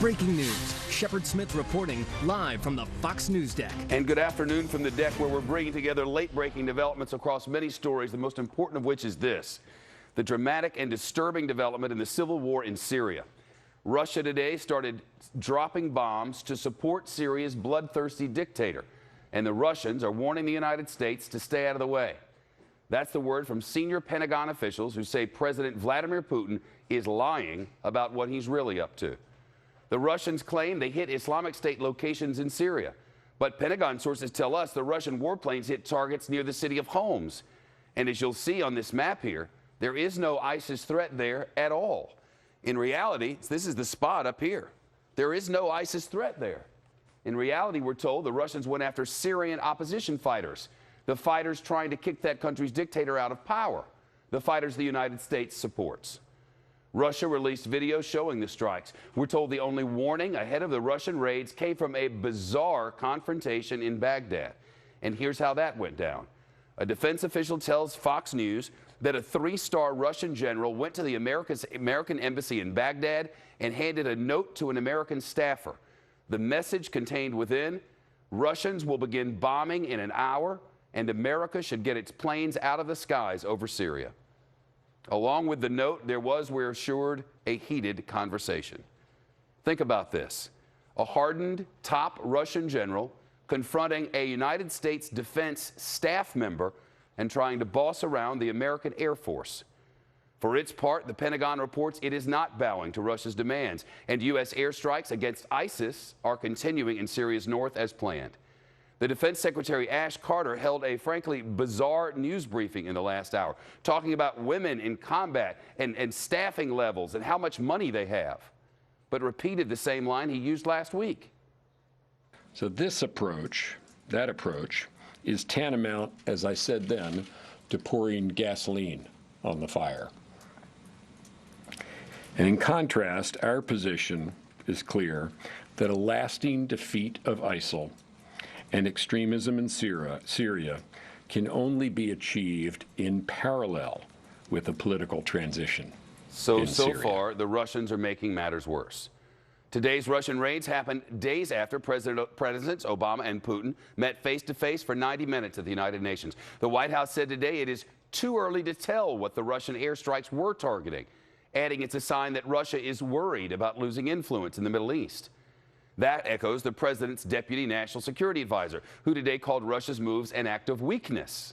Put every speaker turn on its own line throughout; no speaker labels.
Breaking news. Shepard Smith reporting live from the Fox News deck.
And good afternoon from the deck, where we're bringing together late-breaking developments across many stories, the most important of which is this: the dramatic and disturbing development in the civil war in Syria. Russia today started dropping bombs to support Syria's bloodthirsty dictator, and the Russians are warning the United States to stay out of the way. That's the word from senior Pentagon officials who say President Vladimir Putin is lying about what he's really up to. The Russians claim they hit Islamic State locations in Syria, but Pentagon sources tell us the Russian warplanes hit targets near the city of Homs. And as you'll see on this map here, there is no ISIS threat there at all. In reality, this is the spot up here. There is no ISIS threat there. In reality, we're told the Russians went after Syrian opposition fighters, the fighters trying to kick that country's dictator out of power, the fighters the United States supports. Russia released video showing the strikes. We're told the only warning ahead of the Russian raids came from a bizarre confrontation in Baghdad. And here's how that went down. A defense official tells Fox News that a three-star Russian general went to the American embassy in Baghdad and handed a note to an American staffer. The message contained within: Russians will begin bombing in an hour, and America should get its planes out of the skies over Syria. Along with the note, there was, we're assured, a heated conversation. Think about this: a hardened top Russian general confronting a United States defense staff member and trying to boss around the American Air Force. For its part, the Pentagon reports it is not bowing to Russia's demands, and U.S. airstrikes against ISIS are continuing in Syria's north as planned. The Defense Secretary Ash Carter held a frankly bizarre news briefing in the last hour, talking about women in combat and staffing levels and how much money they have, but repeated the same line he used last week.
So this approach, that approach, is tantamount, as I said then, to pouring gasoline on the fire. And in contrast, our position is clear that a lasting defeat of ISIL and extremism in Syria can only be achieved in parallel with a political transition.
So far, the Russians are making matters worse. Today's Russian raids happened days after Presidents Obama and Putin met face-to-face for 90 minutes at the United Nations. The White House said today it is too early to tell what the Russian airstrikes were targeting, adding it's a sign that Russia is worried about losing influence in the Middle East. That echoes the president's deputy national security advisor, who today called Russia's moves an act of weakness.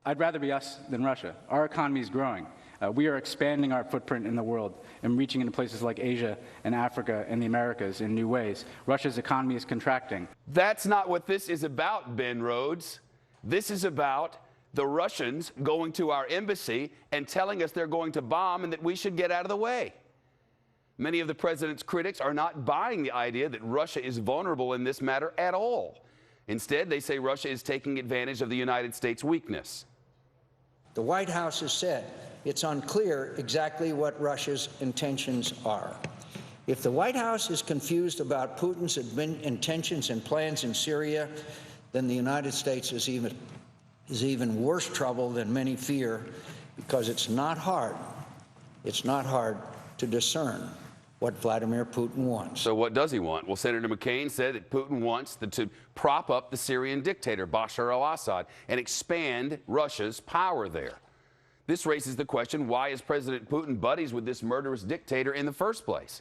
I'd rather be us than Russia. Our economy is growing. We are expanding our footprint in the world and reaching into places like Asia and Africa and the Americas in new ways. Russia's economy is contracting.
That's not what this is about, Ben Rhodes. This is about the Russians going to our embassy and telling us they're going to bomb and that we should get out of the way. Many of the president's critics are not buying the idea that Russia is vulnerable in this matter at all. Instead, they say Russia is taking advantage of the United States' weakness.
The White House has said it's unclear exactly what Russia's intentions are. If the White House is confused about Putin's intentions and plans in Syria, then the United States is even worse trouble than many fear, because it's not hard to discern what Vladimir Putin wants.
So what does he want? Well, Senator McCain said that Putin wants to prop up the Syrian dictator, Bashar al-Assad, and expand Russia's power there. This raises the question, why is President Putin buddies with this murderous dictator in the first place?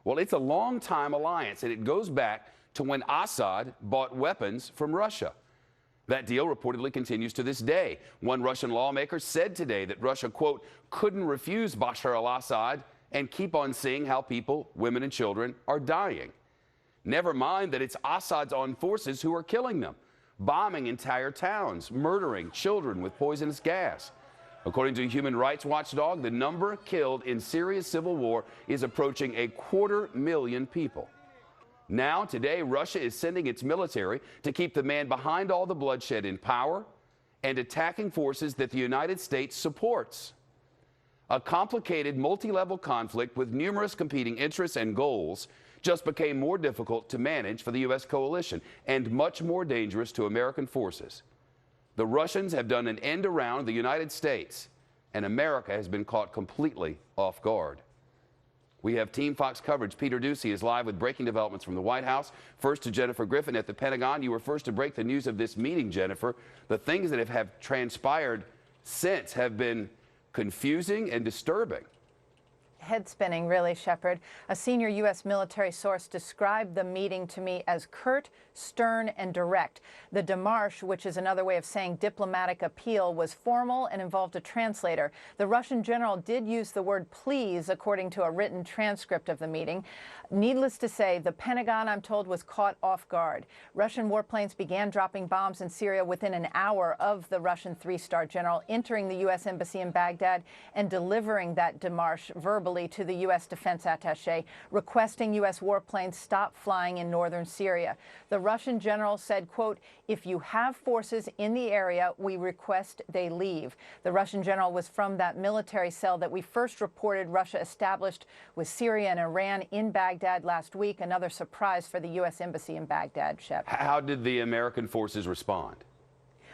Well, it's a long-time alliance, and it goes back to when Assad bought weapons from Russia. That deal reportedly continues to this day. One Russian lawmaker said today that Russia, quote, couldn't refuse Bashar al-Assad and keep on seeing how people, women and children, are dying. Never mind that it's Assad's own forces who are killing them, bombing entire towns, murdering children with poisonous gas. According to a human rights watchdog, the number killed in Syria's civil war is approaching 250,000 people. Now, today, Russia is sending its military to keep the man behind all the bloodshed in power and attacking forces that the United States supports. A complicated, multi-level conflict with numerous competing interests and goals just became more difficult to manage for the U.S. coalition and much more dangerous to American forces. The Russians have done an end around the United States, and America has been caught completely off guard. We have Team Fox coverage. Peter Ducey is live with breaking developments from the White House. First to Jennifer Griffin at the Pentagon. You were first to break the news of this meeting, Jennifer. The things that have transpired since have been confusing and disturbing.
Head spinning, really, Shepard. A senior U.S. military source described the meeting to me as curt, stern, and direct. The démarche, which is another way of saying diplomatic appeal, was formal and involved a translator. The Russian general did use the word please, according to a written transcript of the meeting. Needless to say, the Pentagon, I'm told, was caught off guard. Russian warplanes began dropping bombs in Syria within an hour of the Russian three-star general entering the U.S. embassy in Baghdad and delivering that démarche verbally to the U.S. defense attaché, requesting U.S. warplanes stop flying in northern Syria. The Russian general said, quote, "If you have forces in the area, we request they leave." The Russian general was from that military cell that we first reported Russia established with Syria and Iran in Baghdad last week. Another surprise for the U.S. embassy in Baghdad, Shep.
How did the American forces respond?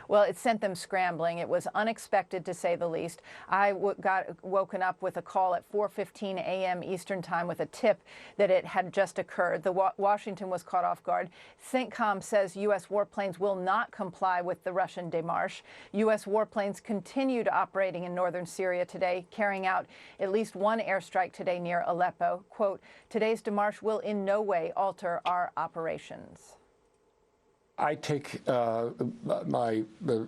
Well, it sent them scrambling. It was unexpected, to say the least. I got woken up with a call at 4:15 a.m. Eastern Time with a tip that it had just occurred. Washington was caught off guard. CENTCOM says U.S. warplanes will not comply with the Russian démarche. U.S. warplanes continued operating in northern Syria today, carrying out at least one airstrike today near Aleppo. Quote, "Today's démarche will in no way alter our operations."
I take the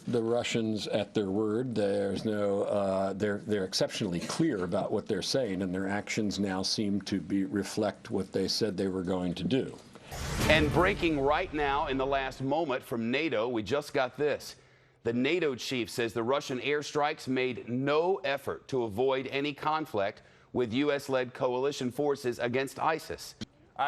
Russians at their word. There's no, they're exceptionally clear about what they're saying, and their actions now seem to reflect what they said they were going to do.
And breaking right now in the last moment from NATO, we just got this. The NATO chief says the Russian airstrikes made no effort to avoid any conflict with U.S.-led coalition forces against ISIS.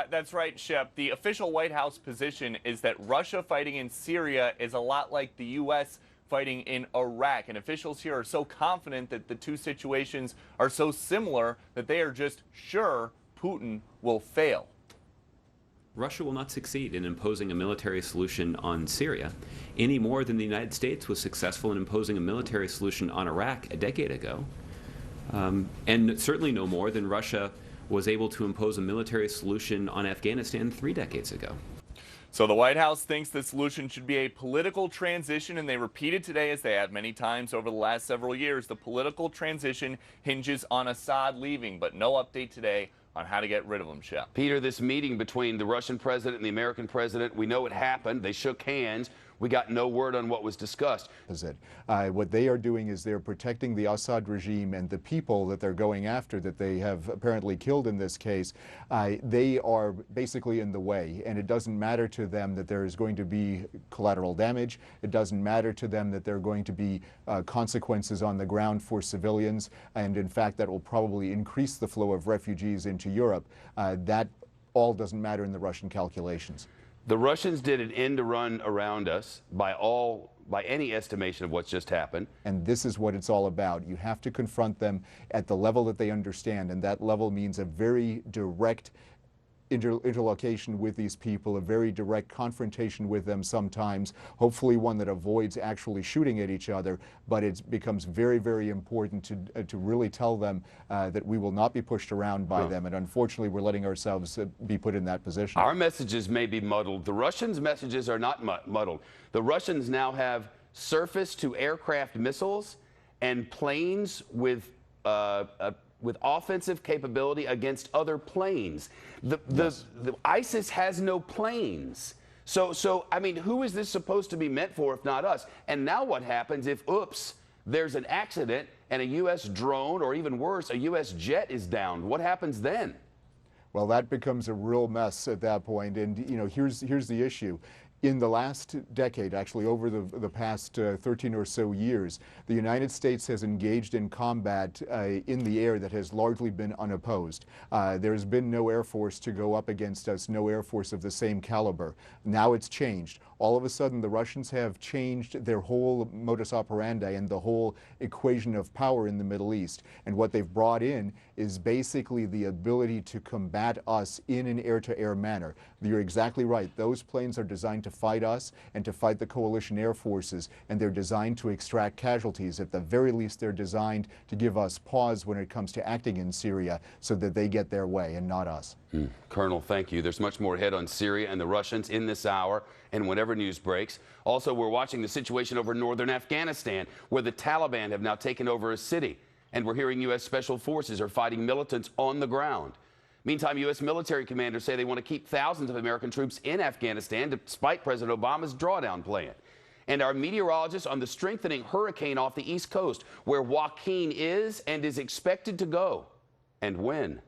That's right, Shep. The official White House position is that Russia fighting in Syria is a lot like the U.S. fighting in Iraq. And officials here are so confident that the two situations are so similar that they are just sure Putin will fail.
Russia will not succeed in imposing a military solution on Syria any more than the United States was successful in imposing a military solution on Iraq a decade ago. And certainly no more than Russia was able to impose a military solution on Afghanistan 3 decades ago.
So the White House thinks the solution should be a political transition, and they repeated today, as they have many times over the last several years, the political transition hinges on Assad leaving, but no update today on how to get rid of him, Shep.
Peter, this meeting between the Russian president and the American president, we know it happened. They shook hands. We got no word on what was discussed.
What they are doing is they're protecting the Assad regime and the people that they're going after, that they have apparently killed in this case. They are basically in the way, and it doesn't matter to them that there is going to be collateral damage. It doesn't matter to them that there are going to be consequences on the ground for civilians, and in fact that will probably increase the flow of refugees into Europe. That all doesn't matter in the Russian calculations.
The Russians did an end run around us by any estimation of what's just happened.
And this is what it's all about. You have to confront them at the level that they understand, and that level means a very direct interlocution with these people, a very direct confrontation with them sometimes, hopefully one that avoids actually shooting at each other, but it becomes very, very important to really tell them that we will not be pushed around by them, and unfortunately we're letting ourselves be put in that position.
Our messages may be muddled. The Russians' messages are not muddled. The Russians now have surface-to-aircraft missiles and planes with offensive capability against other planes. The ISIS has no planes. So, I mean, who is this supposed to be meant for if not us? And now what happens if, oops, there's an accident and a U.S. drone, or even worse, a U.S. jet is downed? What happens then?
Well, that becomes a real mess at that point. And, you know, here's the issue. In the last decade, actually over the past 13 or so years, the United States has engaged in combat in the air that has largely been unopposed. There's been no Air Force to go up against us, no Air Force of the same caliber. Now it's changed. All of a sudden, the Russians have changed their whole modus operandi and the whole equation of power in the Middle East. And what they've brought in is basically the ability to combat us in an air-to-air manner. You're exactly right. Those planes are designed to to fight us and to fight the coalition air forces, and they're designed to extract casualties. At the very least, they're designed to give us pause when it comes to acting in Syria so that they get their way and not us.
Colonel, thank you. There's much more ahead on Syria and the Russians in this hour and whenever news breaks. Also, we're watching the situation over northern Afghanistan, where the Taliban have now taken over a city. And we're hearing U.S. Special Forces are fighting militants on the ground. Meantime, U.S. military commanders say they want to keep thousands of American troops in Afghanistan despite President Obama's drawdown plan. And our meteorologists on the strengthening hurricane off the East Coast, where Joaquin is and is expected to go, and when.